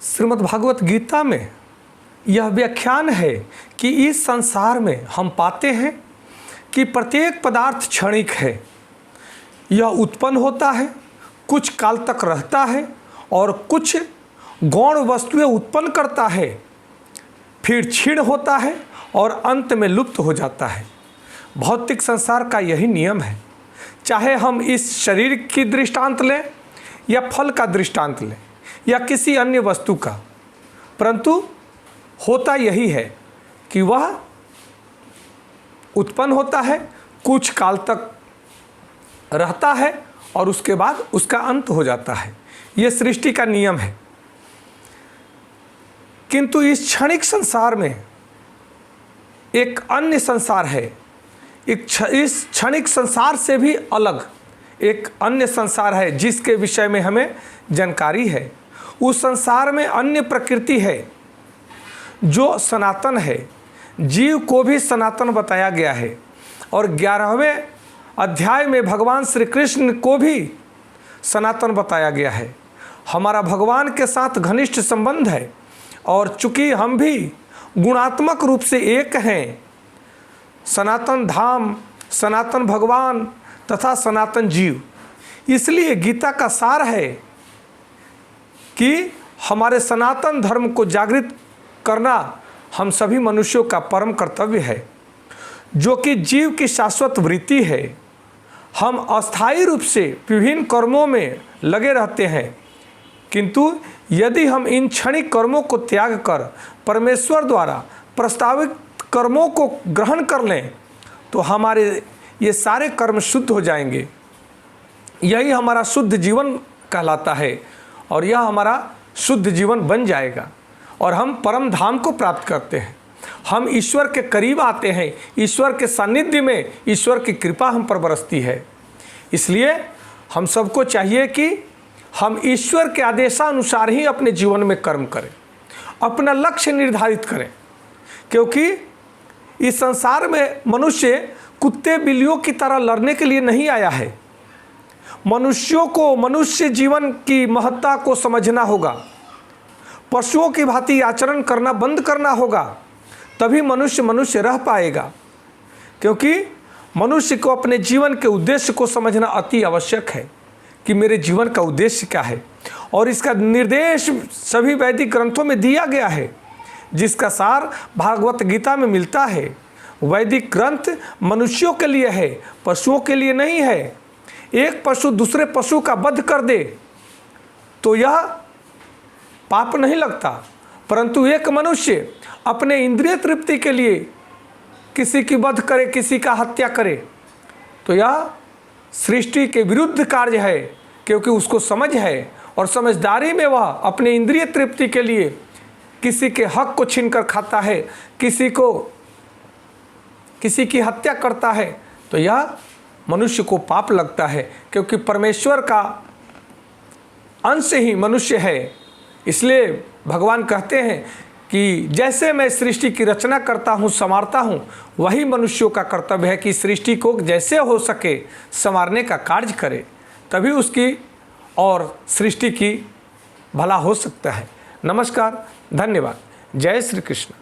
श्रीमद् भागवत गीता में यह व्याख्यान है कि इस संसार में हम पाते हैं कि प्रत्येक पदार्थ क्षणिक है। यह उत्पन्न होता है, कुछ काल तक रहता है और कुछ गौण वस्तुएं उत्पन्न करता है, फिर क्षीण होता है और अंत में लुप्त हो जाता है। भौतिक संसार का यही नियम है। चाहे हम इस शरीर की दृष्टांत लें या फल का दृष्टांत लें या किसी अन्य वस्तु का, परंतु होता यही है कि वह उत्पन्न होता है, कुछ काल तक रहता है और उसके बाद उसका अंत हो जाता है। यह सृष्टि का नियम है। किंतु इस क्षणिक संसार में एक अन्य संसार है। इस क्षणिक संसार से भी अलग एक अन्य संसार है जिसके विषय में हमें जानकारी है। उस संसार में अन्य प्रकृति है जो सनातन है। जीव को भी सनातन बताया गया है और 11वें अध्याय में भगवान श्री कृष्ण को भी सनातन बताया गया है। हमारा भगवान के साथ घनिष्ठ संबंध है और चूंकि हम भी गुणात्मक रूप से एक हैं, सनातन धाम, सनातन भगवान तथा सनातन जीव, इसलिए गीता का सार है कि हमारे सनातन धर्म को जागृत करना हम सभी मनुष्यों का परम कर्तव्य है, जो कि जीव की शाश्वत वृत्ति है। हम अस्थायी रूप से विभिन्न कर्मों में लगे रहते हैं, किंतु यदि हम इन क्षणिक कर्मों को त्याग कर परमेश्वर द्वारा प्रस्तावित कर्मों को ग्रहण कर लें तो हमारे ये सारे कर्म शुद्ध हो जाएंगे। यही हमारा शुद्ध जीवन कहलाता है और यह हमारा शुद्ध जीवन बन जाएगा और हम परम धाम को प्राप्त करते हैं। हम ईश्वर के करीब आते हैं, ईश्वर के सानिध्य में ईश्वर की कृपा हम पर बरसती है। इसलिए हम सबको चाहिए कि हम ईश्वर के आदेशानुसार ही अपने जीवन में कर्म करें, अपना लक्ष्य निर्धारित करें, क्योंकि इस संसार में मनुष्य कुत्ते बिल्लियों की तरह लड़ने के लिए नहीं आया है। मनुष्यों को मनुष्य जीवन की महत्ता को समझना होगा, पशुओं की भांति आचरण करना बंद करना होगा, तभी मनुष्य मनुष्य रह पाएगा। क्योंकि मनुष्य को अपने जीवन के उद्देश्य को समझना अति आवश्यक है कि मेरे जीवन का उद्देश्य क्या है, और इसका निर्देश सभी वैदिक ग्रंथों में दिया गया है, जिसका सार भागवत गीता में मिलता है। वैदिक ग्रंथ मनुष्यों के लिए है, पशुओं के लिए नहीं है। एक पशु दूसरे पशु का वध कर दे तो यह पाप नहीं लगता, परंतु एक मनुष्य अपने इंद्रिय तृप्ति के लिए किसी की वध करे, किसी का हत्या करे, तो यह सृष्टि के विरुद्ध कार्य है, क्योंकि उसको समझ है और समझदारी में वह अपने इंद्रिय तृप्ति के लिए किसी के हक को छीनकर खाता है, किसी की हत्या करता है, तो यह मनुष्य को पाप लगता है, क्योंकि परमेश्वर का अंश ही मनुष्य है। इसलिए भगवान कहते हैं कि जैसे मैं सृष्टि की रचना करता हूँ, संवारता हूँ, वही मनुष्यों का कर्तव्य है कि सृष्टि को जैसे हो सके संवारने का कार्य करे, तभी उसकी और सृष्टि की भला हो सकता है। नमस्कार, धन्यवाद। जय श्री कृष्ण।